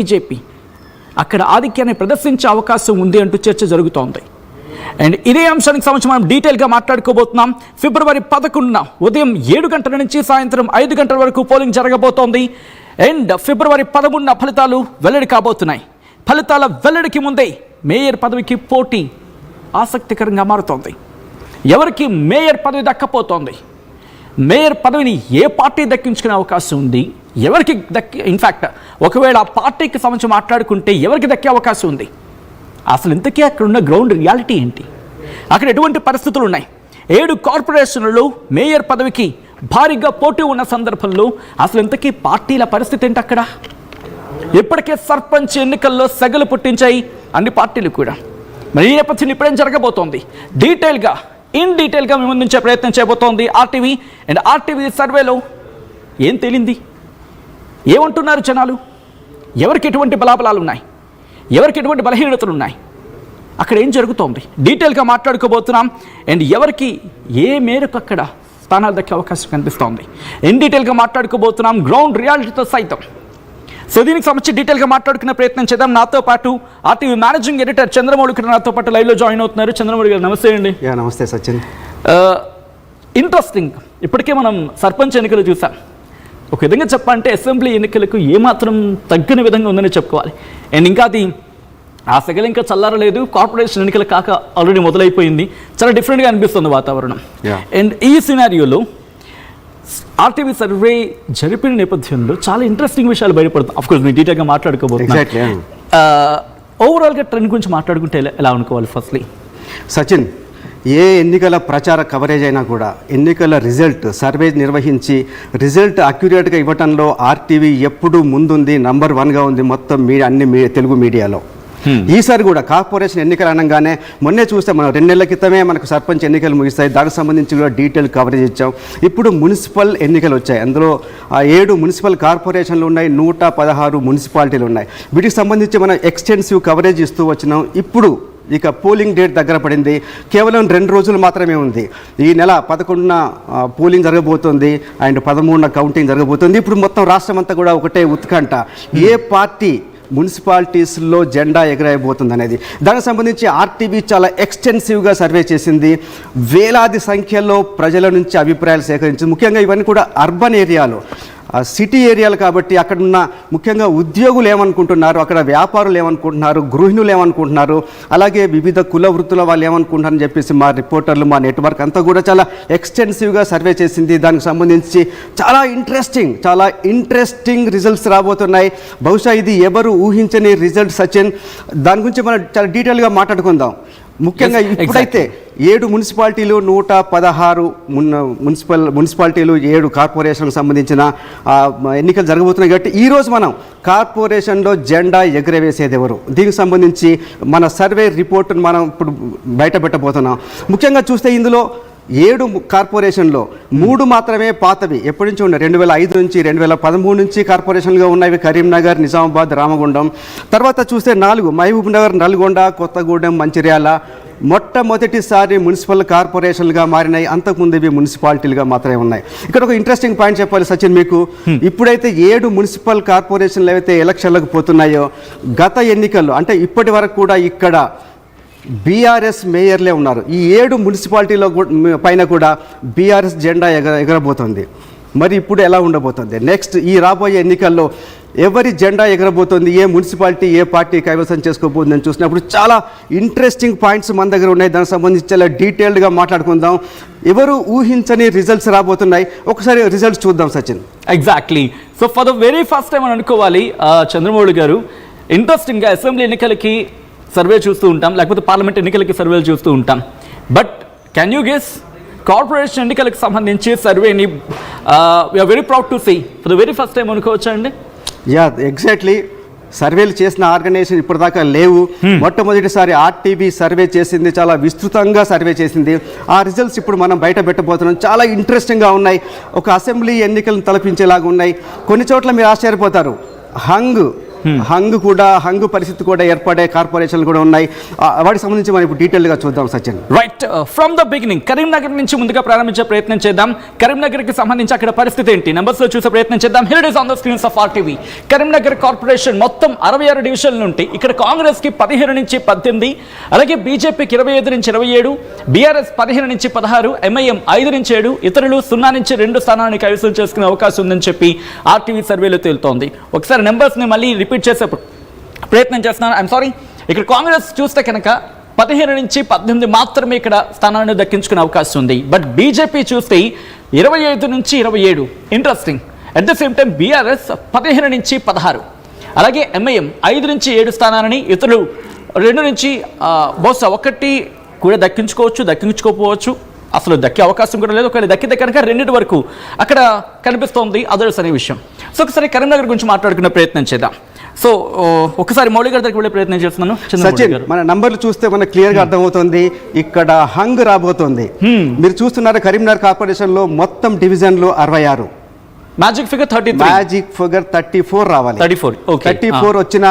BJP అక్కడ ఆధిక్యాన్ని ప్రదర్శించే అవకాశం ఉంది అంటూ చర్చ జరుగుతోంది. అండ్ ఇదే అంశానికి సంబంధించి మనం డీటెయిల్గా మాట్లాడుకోబోతున్నాం. ఫిబ్రవరి 11న ఉదయం 7 గంటల నుంచి సాయంత్రం 5 గంటల వరకు పోలింగ్ జరగబోతోంది. అండ్ ఫిబ్రవరి 13న ఫలితాలు వెల్లడి కాబోతున్నాయి. ఫలితాల వెల్లడికి ముందే మేయర్ పదవికి పోటీ ఆసక్తికరంగా మారుతోంది. ఎవరికి మేయర్ పదవి దక్కపోతోంది, మేయర్ పదవిని ఏ పార్టీ దక్కించుకునే అవకాశం ఉంది, ఎవరికి ఇన్ఫ్యాక్ట్ ఒకవేళ ఆ పార్టీకి సంబంధించి మాట్లాడుకుంటే ఎవరికి దక్కే అవకాశం ఉంది, అసలు ఇంతకీ అక్కడ ఉన్న గ్రౌండ్ రియాలిటీ ఏంటి, అక్కడ ఎటువంటి పరిస్థితులు ఉన్నాయి, 7 కార్పొరేషన్లలో మేయర్ పదవికి భారీగా పోటీ ఉన్న సందర్భంలో అసలు ఇంతకీ పార్టీల పరిస్థితి ఏంటి, అక్కడ ఇప్పటికే సర్పంచ్ ఎన్నికల్లో సెగలు పుట్టించాయి అన్ని పార్టీలు కూడా. మరి ఈ నేపథ్యం ఇప్పుడేం జరగబోతోంది, ఇన్ డీటెయిల్గా మేము ముందుంచే ప్రయత్నం చేయబోతోంది ఆర్టీవీ. అండ్ ఆర్టీవీ సర్వేలో ఏం తేలింది, ఏమంటున్నారు జనాలు, ఎవరికి ఎటువంటి బలాబలాలు ఉన్నాయి, ఎవరికి ఎటువంటి బలహీనతలు ఉన్నాయి, అక్కడ ఏం జరుగుతోంది డీటెయిల్గా మాట్లాడుకోబోతున్నాం. అండ్ ఎవరికి ఏ మేరకు అక్కడ స్థానాలు దక్కే అవకాశం కనిపిస్తోంది ఇన్ డీటెయిల్గా మాట్లాడుకోబోతున్నాం, గ్రౌండ్ రియాలిటీతో సైతం. సో దీనికి సంబంధించి డీటెయిల్గా మాట్లాడుకునే ప్రయత్నం చేద్దాం. నాతో పాటు ఆర్టీవీ మేనేజింగ్ ఎడిటర్ చంద్రమౌళి గారు నాతో పాటు లైవ్లో జాయిన్ అవుతున్నారు. చంద్రమౌళి గారు నమస్తే అండి. నమస్తే సచిన్. ఇంట్రెస్టింగ్, ఇప్పటికే మనం సర్పంచ్ ఎన్నికలు చూసాం. ఒక విధంగా చెప్పాలంటే అసెంబ్లీ ఎన్నికలకు ఏమాత్రం తగ్గని విధంగా ఉందని చెప్పుకోవాలి. అండ్ ఇంకా అది ఆ సెగలు ఇంకా చల్లారలేదు, కార్పొరేషన్ ఎన్నికల కాక ఆల్రెడీ మొదలైపోయింది. చాలా డిఫరెంట్గా అనిపిస్తుంది వాతావరణం. అండ్ ఈ సినారియోలో ఆర్టీవీ సర్వే జరిపిన నేపథ్యంలో చాలా ఇంట్రెస్టింగ్ విషయాలు బయటపడుతుంది. అఫ్కోర్స్ మేము డీటెయిల్గా మాట్లాడుకోబోతున్నాం. ఓవరాల్గా ట్రెండ్ గురించి మాట్లాడుకుంటే ఎలా అనుకోవాలి ఫస్ట్లీ సచిన్? ఏ ఎన్నికల ప్రచార కవరేజ్ అయినా కూడా ఎన్నికల రిజల్ట్ సర్వే నిర్వహించి రిజల్ట్ అక్యురేట్గా ఇవ్వటంలో ఆర్టీవీ ఎప్పుడూ ముందుంది, నంబర్ 1గా ఉంది మొత్తం అన్ని తెలుగు మీడియాలో. ఈసారి కూడా కార్పొరేషన్ ఎన్నికలు అనగానే మొన్నే చూస్తే మనం 2 నెలల క్రితమే మనకు సర్పంచ్ ఎన్నికలు ముగిస్తాయి, దానికి సంబంధించి కూడా డీటెయిల్ కవరేజ్ ఇచ్చాం. ఇప్పుడు మున్సిపల్ ఎన్నికలు వచ్చాయి, అందులో 7 మున్సిపల్ కార్పొరేషన్లు ఉన్నాయి, 116 మున్సిపాలిటీలు ఉన్నాయి. వీటికి సంబంధించి మనం ఎక్స్టెన్సివ్ కవరేజ్ ఇస్తూ వచ్చినాం. ఇప్పుడు ఇక పోలింగ్ డేట్ దగ్గర పడింది, కేవలం 2 రోజులు మాత్రమే ఉంది. ఈ నెల 11న పోలింగ్ జరగబోతుంది అండ్ 13న కౌంటింగ్ జరగబోతుంది. ఇప్పుడు మొత్తం రాష్ట్రం అంతా కూడా ఒకటే ఉత్కంఠ, ఏ పార్టీ మున్సిపాలిటీస్లో జెండా ఎగరేయబోతుంది అనేది. దానికి సంబంధించి ఆర్టీవీ చాలా ఎక్స్టెన్సివ్గా సర్వే చేసింది, వేలాది సంఖ్యలో ప్రజల నుంచి అభిప్రాయాలు సేకరించింది. ముఖ్యంగా ఇవన్నీ కూడా అర్బన్ ఏరియాలో, సిటీ ఏరియాలు కాబట్టి అక్కడున్న ముఖ్యంగా ఉద్యోగులు ఏమనుకుంటున్నారు, అక్కడ వ్యాపారులు ఏమనుకుంటున్నారు, గృహిణులు ఏమనుకుంటున్నారు, అలాగే వివిధ కుల వృత్తుల వాళ్ళు ఏమనుకుంటున్నారని చెప్పేసి మా రిపోర్టర్లు, మా నెట్వర్క్ అంతా కూడా చాలా ఎక్స్టెన్సివ్గా సర్వే చేసింది. దానికి సంబంధించి చాలా ఇంట్రెస్టింగ్ రిజల్ట్స్ రాబోతున్నాయి. బహుశా ఇది ఎవరు ఊహించని రిజల్ట్ సచిన్. దాని గురించి మనం చాలా డీటెయిల్గా మాట్లాడుకుందాం. ముఖ్యంగా ఇప్పుడైతే 7 మున్సిపాలిటీలు, 116 మున్సిపాలిటీలు, 7 కార్పొరేషన్లకు సంబంధించిన ఎన్నికలు జరగబోతున్నాయి. కాబట్టి ఈరోజు మనం కార్పొరేషన్లో జెండా ఎగరవేసేది ఎవరు, దీనికి సంబంధించి మన సర్వే రిపోర్టును మనం ఇప్పుడు బయట పెట్టబోతున్నాం. ముఖ్యంగా చూస్తే ఇందులో 7 కార్పొరేషన్లో 3 మాత్రమే పాతవి, ఎప్పటి నుంచి ఉన్నాయి, 2005 నుంచి 2013 నుంచి కార్పొరేషన్లుగా ఉన్నాయి. కరీంనగర్, నిజామాబాద్, రామగుండం. తర్వాత చూస్తే 4 మహబూబ్ నగర్, నల్గొండ, కొత్తగూడెం, మంచిర్యాల మొట్టమొదటిసారి మున్సిపల్ కార్పొరేషన్లుగా మారినాయి. అంతకుముందు ఇవి మున్సిపాలిటీలుగా మాత్రమే ఉన్నాయి. ఇక్కడ ఒక ఇంట్రెస్టింగ్ పాయింట్ చెప్పాలి సచిన్ మీకు. ఇప్పుడైతే 7 మున్సిపల్ కార్పొరేషన్లు అయితే ఎలక్షన్లకు పోతున్నాయో, గత ఎన్నికల్లో అంటే ఇప్పటి వరకు కూడా ఇక్కడ బీఆర్ఎస్ మేయర్లే ఉన్నారు. ఈ 7 మున్సిపాలిటీలో పైన కూడా బీఆర్ఎస్ జెండా ఎగరబోతుంది. మరి ఇప్పుడు ఎలా ఉండబోతుంది, నెక్స్ట్ ఈ రాబోయే ఎన్నికల్లో ఎవరి జెండా ఎగరబోతుంది, ఏ మున్సిపాలిటీ ఏ పార్టీ కైవసం చేసుకోబోతుందని చూసినప్పుడు చాలా ఇంట్రెస్టింగ్ పాయింట్స్ మన దగ్గర ఉన్నాయి. దానికి సంబంధించి చాలా డీటెయిల్డ్గా మాట్లాడుకుందాం. ఎవరు ఊహించని రిజల్ట్స్ రాబోతున్నాయి, ఒకసారి రిజల్ట్స్ చూద్దాం Sachin. Exactly. So for the very first time అని అనుకోవాలి చంద్రమౌళి గారు. ఇంట్రెస్టింగ్గా అసెంబ్లీ ఎన్నికలకి సర్వే చూస్తూ ఉంటాం, లేకపోతే పార్లమెంట్ ఎన్నికలకి సర్వేలు చూస్తూ ఉంటాం. But can you guess corporation ఎన్నికలకు సంబంధించి సర్వేని we're very proud to see for the very first time అనుకోవచ్చా అండి? ఎగ్జాక్ట్లీ. సర్వేలు చేసిన ఆర్గనైజేషన్ ఇప్పటిదాకా లేవు. మొట్టమొదటిసారి ఆర్టీవీ సర్వే చేసింది, చాలా విస్తృతంగా సర్వే చేసింది. ఆ రిజల్ట్స్ ఇప్పుడు మనం బయట పెట్టబోతున్నాం. చాలా ఇంట్రెస్టింగ్గా ఉన్నాయి, ఒక అసెంబ్లీ ఎన్నికలను తలపించేలాగా ఉన్నాయి. కొన్ని చోట్ల మీరు ఆశ్చర్యపోతారు, హంగ్ హంగ్ పరిస్థితి కూడా ఏర్పడే కార్పొరేషన్లు కూడా ఉన్నాయి. వాటికి సంబంధించి మనం ఇప్పుడు డీటెయిల్గా చూద్దాం Sachin. Right, from the beginning Karimnagar నుంచి ముందుగా ప్రారంభించే ప్రయత్నం చేద్దాం. కరీంనగర్కి సంబంధించి అక్కడ పరిస్థితి ఏంటి నెంబర్స్లో చూసే ప్రయత్నం చేద్దాం. Here it is on the screens of RTV. Karimnagar corporation మొత్తం 66 డివిజన్లు ఉంటాయి. ఇక్కడ కాంగ్రెస్కి 15 నుంచి 18, అలాగే బీజేపీకి 25 నుంచి 27, బీఆర్ఎస్ 15 నుంచి 16, MIM 5 నుంచి 7, ఇతరులు 0 నుంచి 2 స్థానాన్ని కైవసం చేసుకునే అవకాశం ఉందని చెప్పి RTV సర్వేలో తేలుతోంది. ఒకసారి నెంబర్స్ని మళ్ళీ రిపీట్ చేసే ప్రయత్నం చేస్తున్నాను. ఐఎమ్ సారీ, ఇక్కడ కాంగ్రెస్ చూస్తే కనుక 15 నుంచి 18 మాత్రమే ఇక్కడ స్థానాన్ని దక్కించుకునే అవకాశం ఉంది. బట్ బీజేపీ చూస్తే 25 నుంచి 27. Interesting. At the same time BRS 15 నుంచి 16, అలాగే MIM 5 నుంచి 7 స్థానాలని, ఇతరులు 2 నుంచి బహుశా 1 కూడా దక్కించుకోకపోవచ్చు, అసలు దక్కే అవకాశం కూడా లేదు. ఒకవేళ దక్కితే కనుక 2 వరకు అక్కడ కనిపిస్తోంది అదర్స్ అనే విషయం. సో ఒకసారి కరీంనగర్ గురించి మాట్లాడుకునే ప్రయత్నం చేద్దాం. సో ఒకసారి మౌళి గారి దగ్గరికి వెళ్ళే ప్రయత్నం చేస్తున్నాను. సచిన్, మన నంబర్లు చూస్తే మనకు క్లియర్ గా అర్థమవుతుంది ఇక్కడ హంగ్ రాబోతోంది. మీరు చూస్తున్నారు కరీంనగర్ కార్పొరేషన్ లో మొత్తం డివిజన్లు 66, మ్యాజిక్ ఫిగర్ 34 రావాలి. 34 వచ్చిన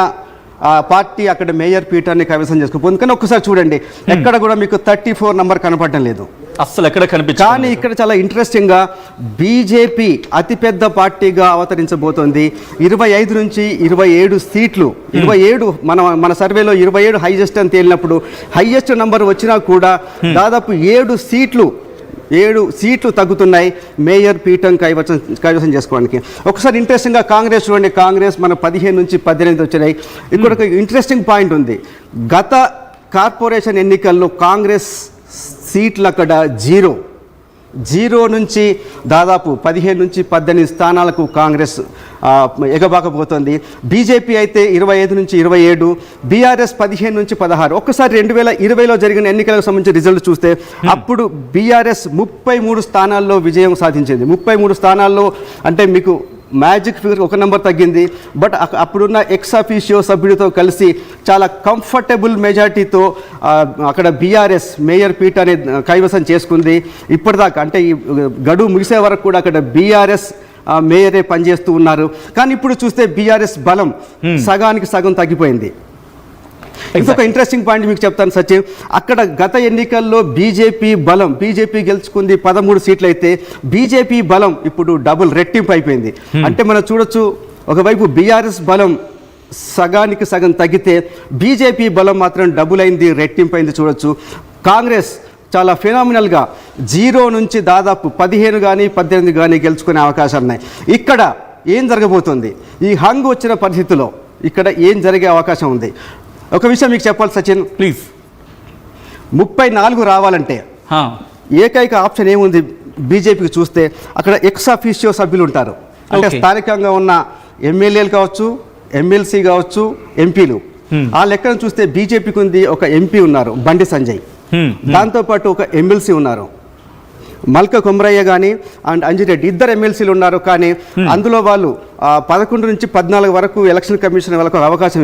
పార్టీ అక్కడ మేయర్ పీఠాన్ని కైవసం చేసుకుపోతుంది. కానీ ఒక్కసారి చూడండి, ఎక్కడ కూడా మీకు 34 నంబర్ కనపడటం లేదు, అస్సలు ఎక్కడ కనిపించదు. కానీ ఇక్కడ చాలా ఇంట్రెస్టింగ్ గా బీజేపీ అతిపెద్ద పార్టీగా అవతరించబోతోంది. 25 నుంచి 27 సీట్లు. 27 మన సర్వేలో 27 హైయెస్ట్ అని తేలినప్పుడు హైయెస్ట్ నంబర్ వచ్చినా కూడా దాదాపు 7 సీట్లు తగ్గుతున్నాయి మేయర్ పీఠం కైవసం చేసుకోవడానికి. ఒకసారి ఇంట్రెస్టింగ్గా కాంగ్రెస్ చూడండి, కాంగ్రెస్ మన 15 నుంచి 18 వచ్చినాయి. ఇక్కడ ఒక ఇంట్రెస్టింగ్ పాయింట్ ఉంది. గత కార్పొరేషన్ ఎన్నికల్లో కాంగ్రెస్ సీట్లు అక్కడ 0 నుంచి దాదాపు 15 నుంచి 18 స్థానాలకు కాంగ్రెస్ ఎగబాకపోతుంది. బీజేపీ అయితే 25 నుంచి 27, బీఆర్ఎస్ 15 నుంచి 16. ఒక్కసారి 2020లో జరిగిన ఎన్నికలకు సంబంధించిన రిజల్ట్ చూస్తే అప్పుడు బీఆర్ఎస్ 33 స్థానాల్లో విజయం సాధించింది. 33 స్థానాల్లో అంటే మీకు మ్యాజిక్ ఫిగర్ 1 నెంబర్ తగ్గింది. బట్ అప్పుడున్న ఎక్స్ అఫీషియో సభ్యుడితో కలిసి చాలా కంఫర్టబుల్ మెజార్టీతో అక్కడ బీఆర్ఎస్ మేయర్ పీఠాన్ని కైవసం చేసుకుంది. ఇప్పటిదాకా అంటే ఈ గడువు ముగిసే వరకు కూడా అక్కడ బీఆర్ఎస్ మేయరే పనిచేస్తూ ఉన్నారు. కానీ ఇప్పుడు చూస్తే బీఆర్ఎస్ బలం సగానికి సగం తగ్గిపోయింది. ఇంకొక ఇంట్రెస్టింగ్ పాయింట్ మీకు చెప్తాను సచిన్. అక్కడ గత ఎన్నికల్లో బీజేపీ గెలుచుకుంది 13 సీట్లు అయితే బీజేపీ బలం ఇప్పుడు డబుల్ రెట్టింపు అయిపోయింది. అంటే మనం చూడొచ్చు, ఒకవైపు బీఆర్ఎస్ బలం సగానికి సగం తగ్గితే బీజేపీ బలం మాత్రం డబుల్ అయింది, రెట్టింపు అయింది చూడొచ్చు. కాంగ్రెస్ చాలా ఫినామినల్గా 0 నుంచి దాదాపు 15 కానీ 18 కానీ గెలుచుకునే అవకాశాలు ఉన్నాయి. ఇక్కడ ఏం జరగబోతుంది, ఈ హంగ్ వచ్చిన పరిస్థితిలో ఇక్కడ ఏం జరిగే అవకాశం ఉంది? ఒక విషయం మీకు చెప్పాలి సచిన్, ప్లీజ్. 34 రావాలంటే ఏకైక ఆప్షన్ ఏముంది బీజేపీకి చూస్తే, అక్కడ ఎక్స్ అఫీషియో సభ్యులు ఉంటారు. అంటే స్థానికంగా ఉన్న ఎమ్మెల్యేలు కావచ్చు, ఎమ్మెల్సీ కావచ్చు, ఎంపీలు. ఆ లెక్కను చూస్తే బీజేపీకి ఉంది ఒక ఎంపీ ఉన్నారు బండి సంజయ్, దాంతోపాటు ఒక ఎమ్మెల్సీ ఉన్నారు మల్క కొమరయ్య కానీ అండ్ అంజిరెడ్డి, 2 ఎమ్మెల్సీలు ఉన్నారు. కానీ అందులో వాళ్ళు 11 నుంచి 14 వరకు ఎలక్షన్ కమిషన్ వాళ్ళకు అవకాశం